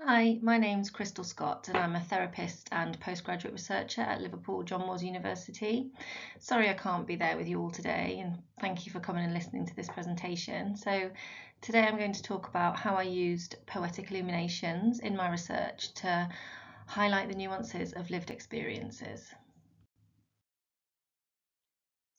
Hi, my name's Krystal Scott and I'm a therapist and postgraduate researcher at Liverpool John Moores University. Sorry I can't be there with you all today, and thank you for coming and listening to this presentation. So today I'm going to talk about how I used Poetic Illuminations in my research to highlight the nuances of lived experiences.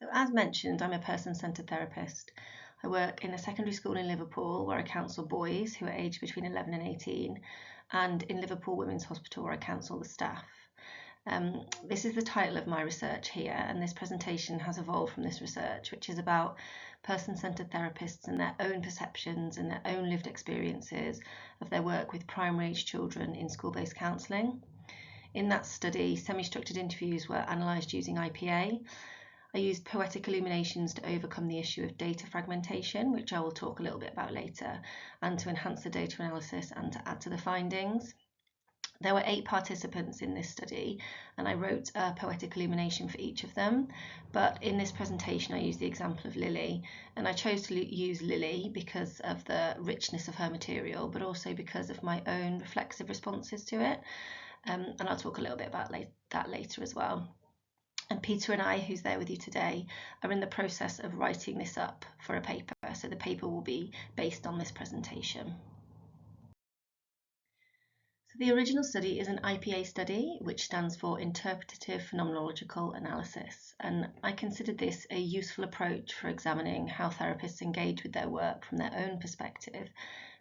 So as mentioned, I'm a person-centred therapist. I work in a secondary school in Liverpool where I counsel boys who are aged between 11 and 18, and in Liverpool Women's Hospital where I counsel the staff. This is the title of my research here, and this presentation has evolved from this research, which is about person-centred therapists and their own perceptions and their own lived experiences of their work with primary-age children in school-based counselling. In that study, semi-structured interviews were analysed using IPA. I used Poetic Illuminations to overcome the issue of data fragmentation, which I will talk a little bit about later, and to enhance the data analysis and to add to the findings. There were 8 participants in this study, and I wrote a poetic illumination for each of them. But in this presentation, I used the example of Lily, and I chose to use Lily because of the richness of her material, but also because of my own reflexive responses to it. And I'll talk a little bit about that later as well. And Peter and I, who's there with you today, are in the process of writing this up for a paper. So the paper will be based on this presentation. So the original study is an IPA study, which stands for Interpretative Phenomenological Analysis. And I considered this a useful approach for examining how therapists engage with their work from their own perspective,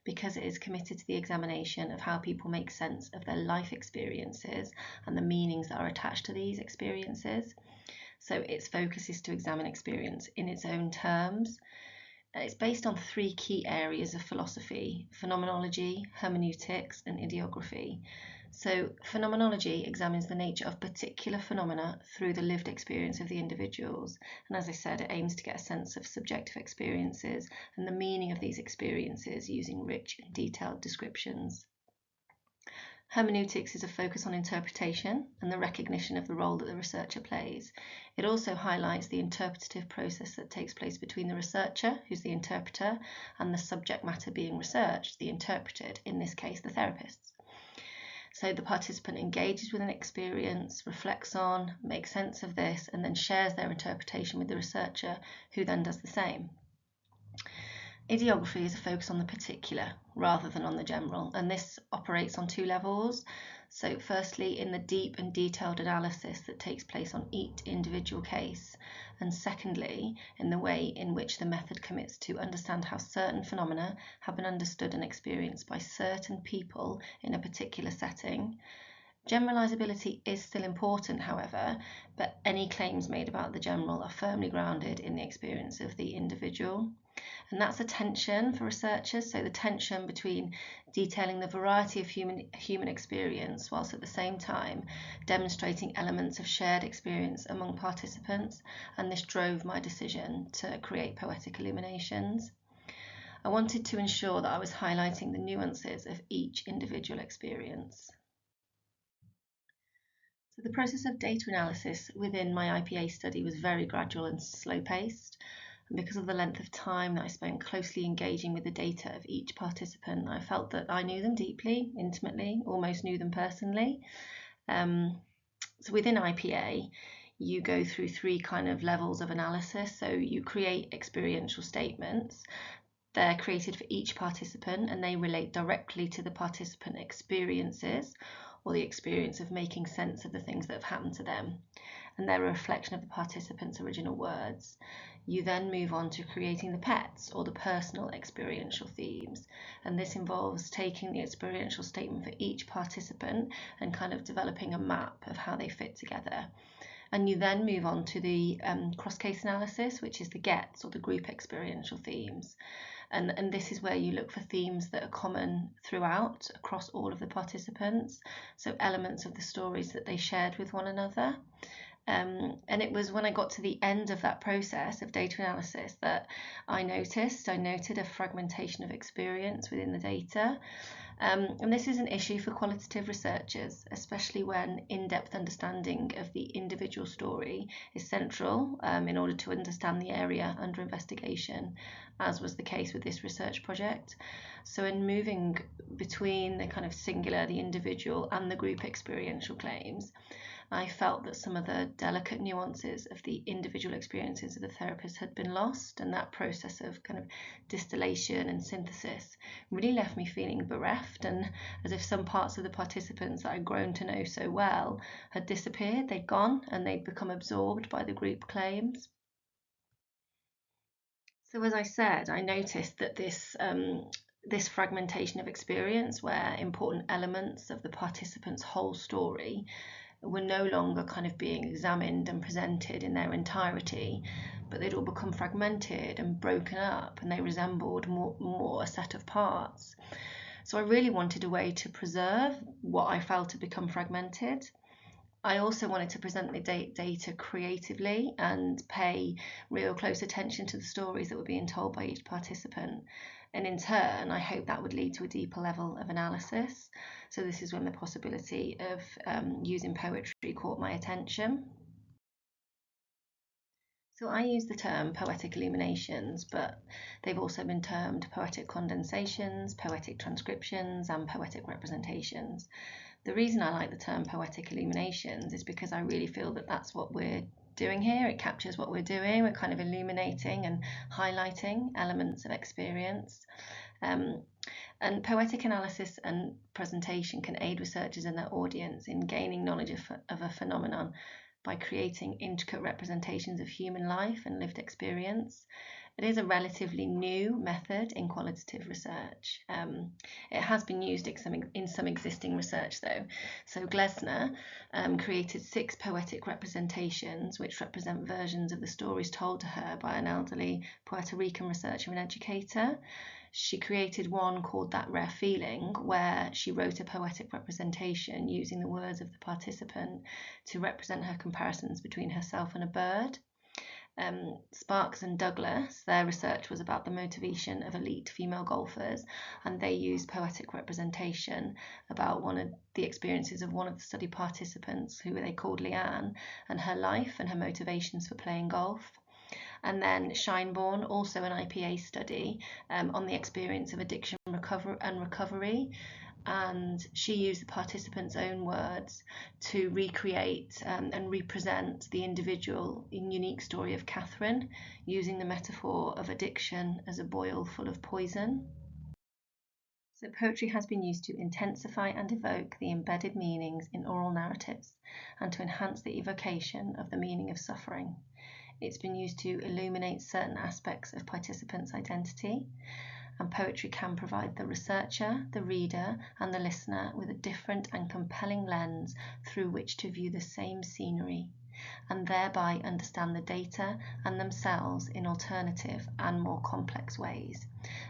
because it is committed to the examination of how people make sense of their life experiences and the meanings that are attached to these experiences. So its focus is to examine experience in its own terms. It's based on 3 key areas of philosophy: phenomenology, hermeneutics, and idiography. So phenomenology examines the nature of particular phenomena through the lived experience of the individuals. And as I said, it aims to get a sense of subjective experiences and the meaning of these experiences using rich and detailed descriptions. Hermeneutics is a focus on interpretation and the recognition of the role that the researcher plays. It also highlights the interpretative process that takes place between the researcher, who's the interpreter, and the subject matter being researched, the interpreted, in this case the therapists. So the participant engages with an experience, reflects on, makes sense of this, and then shares their interpretation with the researcher, who then does the same. Idiography is a focus on the particular rather than on the general, and this operates on 2 levels. So firstly, in the deep and detailed analysis that takes place on each individual case, and secondly, in the way in which the method commits to understand how certain phenomena have been understood and experienced by certain people in a particular setting. Generalizability is still important, however, but any claims made about the general are firmly grounded in the experience of the individual. And that's a tension for researchers, so the tension between detailing the variety of human experience whilst at the same time demonstrating elements of shared experience among participants, and this drove my decision to create Poetic Illuminations. I wanted to ensure that I was highlighting the nuances of each individual experience. So the process of data analysis within my IPA study was very gradual and slow-paced. And because of the length of time that I spent closely engaging with the data of each participant, I felt that I knew them deeply, intimately, almost knew them personally. So within IPA, you go through 3 kind of levels of analysis. So you create experiential statements. They're created for each participant and they relate directly to the participant experiences or the experience of making sense of the things that have happened to them. And they're a reflection of the participants' original words. You then move on to creating the PETs, or the personal experiential themes. And this involves taking the experiential statement for each participant and kind of developing a map of how they fit together. And you then move on to the cross-case analysis, which is the GETs, or the group experiential themes. And this is where you look for themes that are common throughout, across all of the participants, so elements of the stories that they shared with one another. And it was when I got to the end of that process of data analysis that I noted a fragmentation of experience within the data. And this is an issue for qualitative researchers, especially when in-depth understanding of the individual story is central in order to understand the area under investigation, as was the case with this research project. So in moving between the kind of singular, the individual, and the group experiential claims, I felt that some of the delicate nuances of the individual experiences of the therapist had been lost, and that process of kind of distillation and synthesis really left me feeling bereft, and as if some parts of the participants that I'd grown to know so well had disappeared, they'd gone, and they'd become absorbed by the group claims. So as I said, I noticed that this fragmentation of experience, where important elements of the participants' whole story were no longer kind of being examined and presented in their entirety, but they'd all become fragmented and broken up, and they resembled more a set of parts. So I really wanted a way to preserve what I felt had become fragmented. I also wanted to present the data creatively and pay real close attention to the stories that were being told by each participant. And in turn, I hope that would lead to a deeper level of analysis. So this is when the possibility of using poetry caught my attention. So I use the term poetic illuminations, but they've also been termed poetic condensations, poetic transcriptions, and poetic representations. The reason I like the term poetic illuminations is because I really feel that that's what we're doing here. It captures what we're doing. We're kind of illuminating and highlighting elements of experience. And poetic analysis and presentation can aid researchers and their audience in gaining knowledge of a phenomenon by creating intricate representations of human life and lived experience. It is a relatively new method in qualitative research. It has been used in some existing research though. So Glesner created 6 poetic representations which represent versions of the stories told to her by an elderly Puerto Rican researcher and educator. She created one called That Rare Feeling, where she wrote a poetic representation using the words of the participant to represent her comparisons between herself and a bird. Sparks and Douglas, their research was about the motivation of elite female golfers, and they used poetic representation about one of the experiences of one of the study participants, who they called Leanne, and her life and her motivations for playing golf. And then Shineborn, also an IPA study on the experience of addiction recovery. And she used the participants' own words to recreate and represent the individual and unique story of Catherine, using the metaphor of addiction as a boil full of poison. So poetry has been used to intensify and evoke the embedded meanings in oral narratives and to enhance the evocation of the meaning of suffering. It's been used to illuminate certain aspects of participants' identity, and poetry can provide the researcher, the reader, and the listener with a different and compelling lens through which to view the same scenery, and thereby understand the data and themselves in alternative and more complex ways.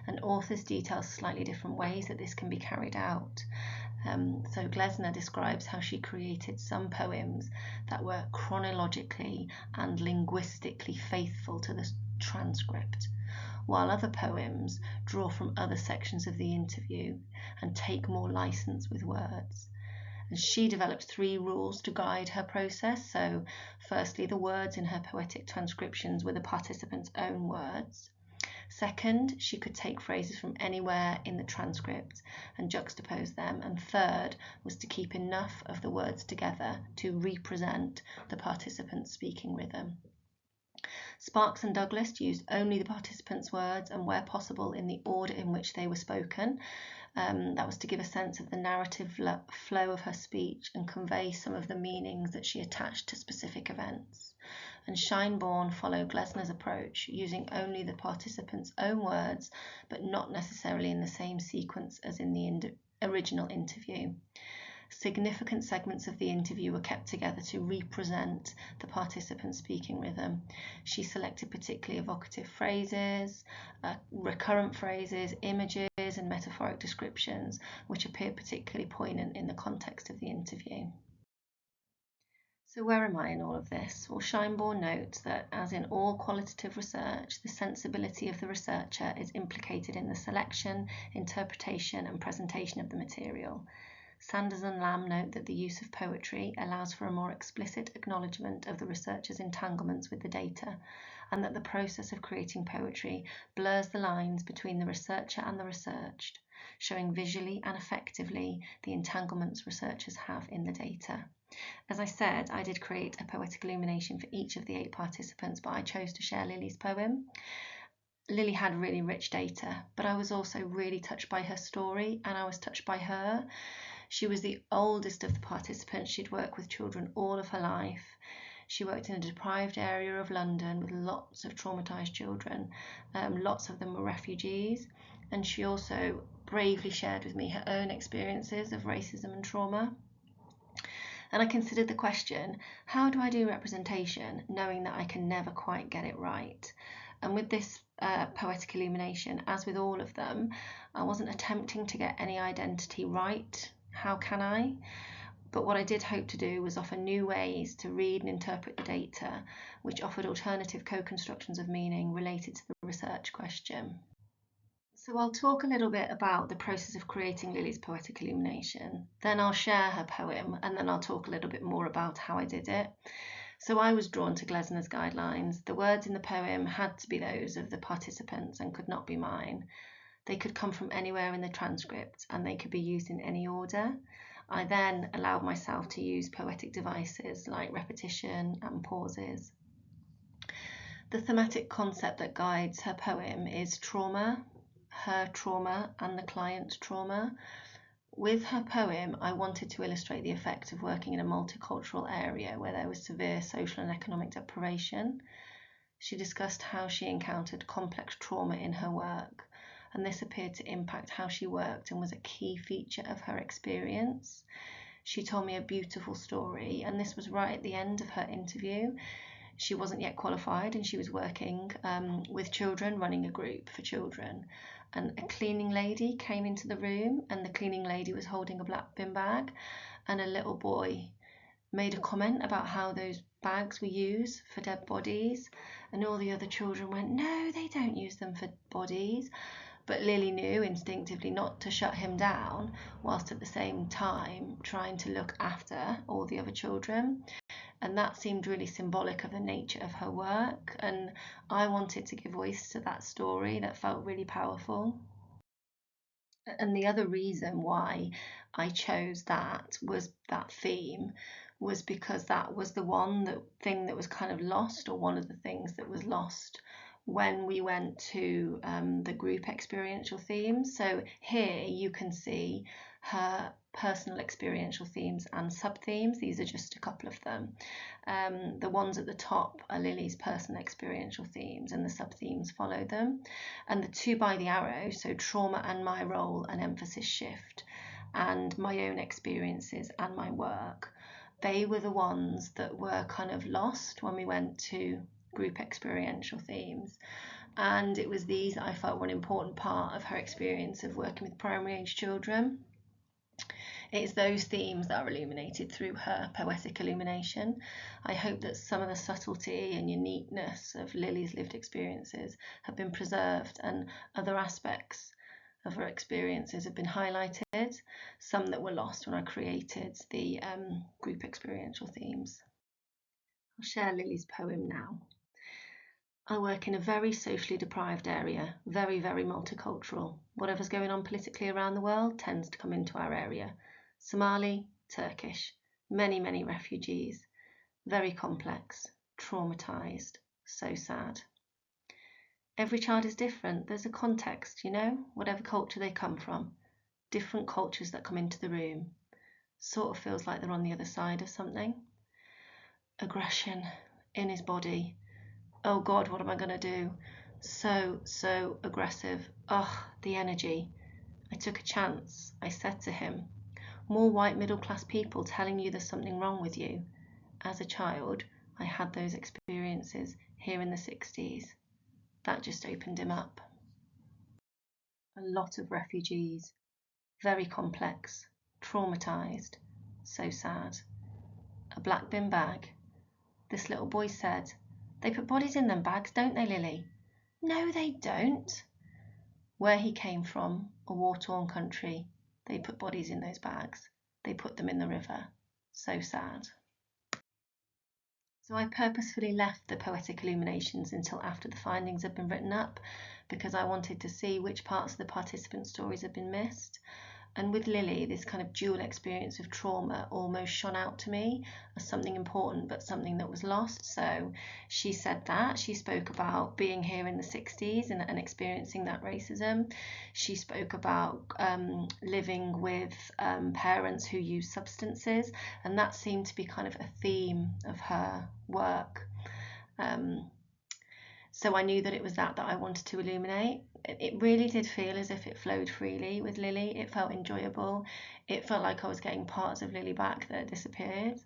And authors detail slightly different ways that this can be carried out. So Glesner describes how she created some poems that were chronologically and linguistically faithful to the transcript, while other poems draw from other sections of the interview and take more license with words. And she developed 3 rules to guide her process. So firstly, the words in her poetic transcriptions were the participants' own words. Second, she could take phrases from anywhere in the transcript and juxtapose them. And third was to keep enough of the words together to represent the participants' speaking rhythm. Sparks and Douglas used only the participants' words and, where possible, in the order in which they were spoken. That was to give a sense of the narrative flow of her speech and convey some of the meanings that she attached to specific events. And Shineborn followed Glesner's approach, using only the participants' own words, but not necessarily in the same sequence as in the original interview. Significant segments of the interview were kept together to represent the participants' speaking rhythm. She selected particularly evocative phrases, recurrent phrases, images, and metaphoric descriptions, which appeared particularly poignant in the context of the interview. So where am I in all of this? Well, Scheinborn notes that, as in all qualitative research, the sensibility of the researcher is implicated in the selection, interpretation, and presentation of the material. Sanders and Lamb note that the use of poetry allows for a more explicit acknowledgement of the researcher's entanglements with the data, and that the process of creating poetry blurs the lines between the researcher and the researched, showing visually and effectively the entanglements researchers have in the data. As I said, I did create a poetic illumination for each of the 8 participants, but I chose to share Lily's poem. Lily had really rich data, but I was also really touched by her story, and I was touched by her. She was the oldest of the participants. She'd worked with children all of her life. She worked in a deprived area of London with lots of traumatised children. Lots of them were refugees, and she also bravely shared with me her own experiences of racism and trauma. And I considered the question, how do I do representation knowing that I can never quite get it right? And with this poetic illumination, as with all of them, I wasn't attempting to get any identity right. How can I? But what I did hope to do was offer new ways to read and interpret the data, which offered alternative co-constructions of meaning related to the research question. So I'll talk a little bit about the process of creating Lily's poetic illumination, then I'll share her poem, and then I'll talk a little bit more about how I did it. So I was drawn to Glessner's guidelines. The words in the poem had to be those of the participants and could not be mine. They could come from anywhere in the transcript and they could be used in any order. I then allowed myself to use poetic devices like repetition and pauses. The thematic concept that guides her poem is trauma, her trauma and the client's trauma. With her poem, I wanted to illustrate the effect of working in a multicultural area where there was severe social and economic deprivation. She discussed how she encountered complex trauma in her work, and this appeared to impact how she worked and was a key feature of her experience. She told me a beautiful story, and this was right at the end of her interview. She wasn't yet qualified and she was working with children, running a group for children. And a cleaning lady came into the room, and the cleaning lady was holding a black bin bag, and a little boy made a comment about how those bags were used for dead bodies, and all the other children went, no, they don't use them for bodies. But Lily knew instinctively not to shut him down, whilst at the same time trying to look after all the other children. And that seemed really symbolic of the nature of her work, and I wanted to give voice to that story that felt really powerful. And the other reason why I chose that theme was because that was the thing that was kind of lost, or one of the things that was lost when we went to the group experiential themes. So here you can see her personal experiential themes and sub-themes. These are just a couple of them. The ones at the top are Lily's personal experiential themes, and the sub-themes follow them. And the 2 by the arrow, so trauma and my role and emphasis shift, and my own experiences and my work, they were the ones that were kind of lost when we went to group experiential themes. And it was these that I felt were an important part of her experience of working with primary age children. It's those themes that are illuminated through her poetic illumination. I hope that some of the subtlety and uniqueness of Lily's lived experiences have been preserved, and other aspects of her experiences have been highlighted, some that were lost when I created the group experiential themes. I'll share Lily's poem now. I work in a very socially deprived area, very, very multicultural. Whatever's going on politically around the world tends to come into our area. Somali, Turkish, many, many refugees, very complex, traumatised, so sad. Every child is different. There's a context, whatever culture they come from. Different cultures that come into the room. Sort of feels like they're on the other side of something. Aggression in his body. Oh God, what am I going to do? So aggressive. Ugh, the energy. I took a chance. I said to him, more white middle class people telling you there's something wrong with you. As a child, I had those experiences here in the 60s. That just opened him up. A lot of refugees, very complex, traumatised, so sad. A black bin bag. This little boy said, "They put bodies in them bags, don't they, Lily?" "No, they don't." Where he came from, a war-torn country, they put bodies in those bags. They put them in the river. So sad. So I purposefully left the Poetic Illuminations until after the findings had been written up, because I wanted to see which parts of the participants' stories had been missed. And with Lily, this kind of dual experience of trauma almost shone out to me as something important, but something that was lost. So she said that. She spoke about being here in the 60s and experiencing that racism. She spoke about living with parents who use substances, and that seemed to be kind of a theme of her work. So I knew that it was that I wanted to illuminate. It really did feel as if it flowed freely with Lily. It felt enjoyable. It felt like I was getting parts of Lily back that had disappeared.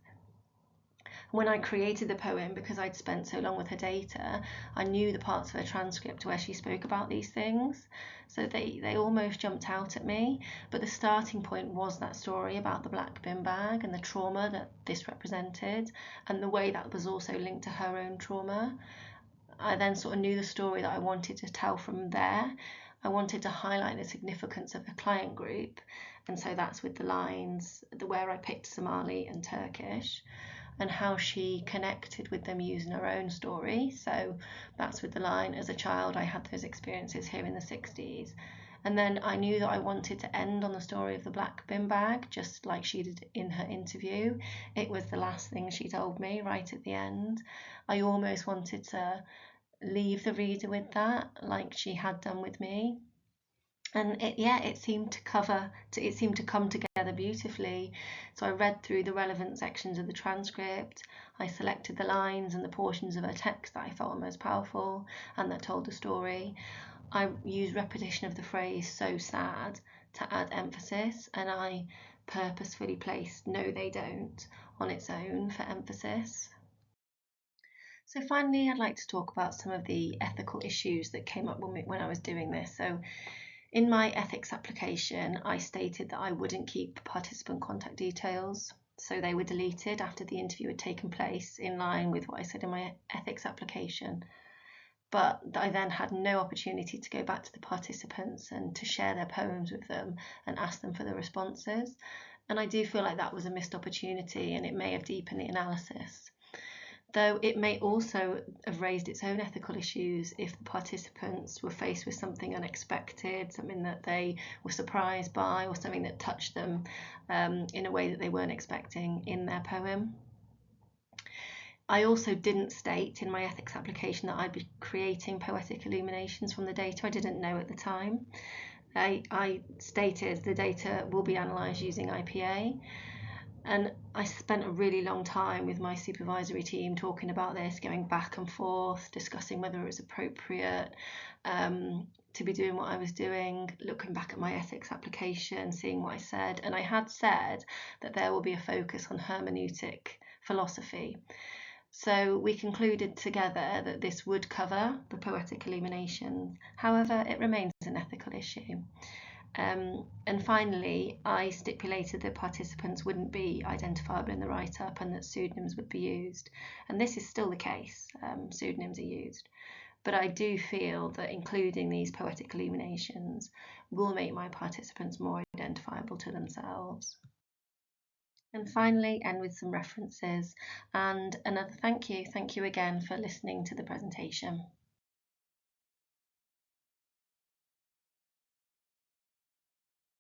When I created the poem, because I'd spent so long with her data, I knew the parts of her transcript where she spoke about these things. So they almost jumped out at me. But the starting point was that story about the black bin bag and the trauma that this represented, and the way that was also linked to her own trauma. I then sort of knew the story that I wanted to tell from there. I wanted to highlight the significance of the client group, and so that's with the lines where I picked Somali and Turkish, and how she connected with them using her own story. So that's with the line, "As a child I had those experiences here in the 60s." And then I knew that I wanted to end on the story of the black bin bag, just like she did in her interview. It was the last thing she told me right at the end. I almost wanted to leave the reader with that, like she had done with me. And it seemed to come together beautifully. So I read through the relevant sections of the transcript. I selected the lines and the portions of her text that I felt were most powerful and that told the story. I used repetition of the phrase "so sad" to add emphasis, and I purposefully placed "no they don't" on its own for emphasis. So finally, I'd like to talk about some of the ethical issues that came up when I was doing this. So in my ethics application, I stated that I wouldn't keep participant contact details, so they were deleted after the interview had taken place, in line with what I said in my ethics application. But I then had no opportunity to go back to the participants and to share their poems with them and ask them for the responses. And I do feel like that was a missed opportunity, and it may have deepened the analysis. Though it may also have raised its own ethical issues if the participants were faced with something unexpected, something that they were surprised by, or something that touched them in a way that they weren't expecting in their poem. I also didn't state in my ethics application that I'd be creating poetic illuminations from the data. I didn't know at the time. I stated the data will be analysed using IPA. And I spent a really long time with my supervisory team talking about this, going back and forth, discussing whether it was appropriate to be doing what I was doing, looking back at my ethics application, seeing what I said. And I had said that there will be a focus on hermeneutic philosophy. So we concluded together that this would cover the poetic illuminations. However, it remains an ethical issue. And finally, I stipulated that participants wouldn't be identifiable in the write-up and that pseudonyms would be used. And this is still the case, pseudonyms are used. But I do feel that including these poetic illuminations will make my participants more identifiable to themselves. And finally, end with some references and another thank you. Thank you again for listening to the presentation.